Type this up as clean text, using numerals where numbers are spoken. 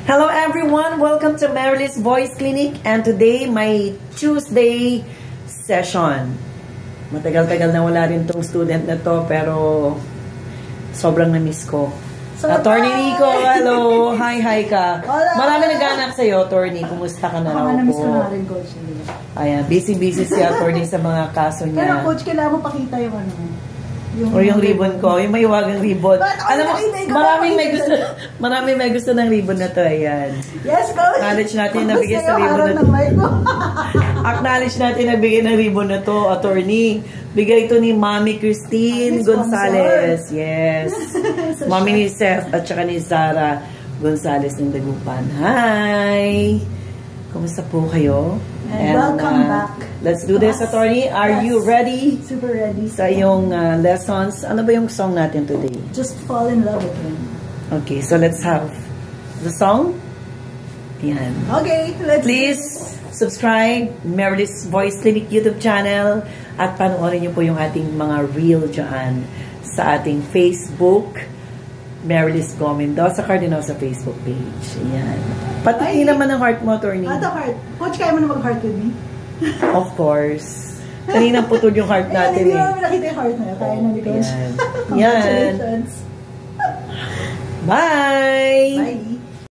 Hello everyone! Welcome to Marily's Voice Clinic, and today my Tuesday session. Matagal-tagal na wala rin tong student na to, pero sobrang na-miss ko. Attorney Nico, hello! Hi ka! Marami naghahanap sa'yo, Attorney. Kumusta ka na raw po? Na-miss ko na rin, Coach. Ayan, busy-busy si Attorney sa mga kaso niya. Pero Coach, kailangan mo pakita yung ano. Yung ribbon ko, yung mahiwagang ribbon. Alam mo, maraming may gusto ng ribbon na to. Ayan. Yes, Coach! Acknowledge natin na bigay sa ribbon na to. Acknowledge natin na bigay ng ribbon na to, Attorney. Bigay ito ni Mami Christine Gonzalez. Yes. Mami ni Seth at saka ni Zara Gonzalez ng Dagupan. Hi! Kumusta po kayo? And welcome back. Let's do this, Attorney. Are you ready? Super ready. Sa iyong lessons. Ano ba yung song natin today? Just Fall in Love with Him. Okay, so let's have the song. Yan. Okay, let's Please subscribe Marily's Voice Clinic YouTube channel at panoorin niyo po yung ating mga reel dyan sa ating Facebook, Marily's Go Mendoza Cardinal sa Facebook page. Ayan. Pati naman ang heart mo, Attorney. Ano heart? Coach, kaya mo na mag-heart with me? Of course. Kanina putol yung heart natin. Hindi mo nakita yung heart na yun. Kaya na ni Coach. Yan. Congratulations. Bye! Bye!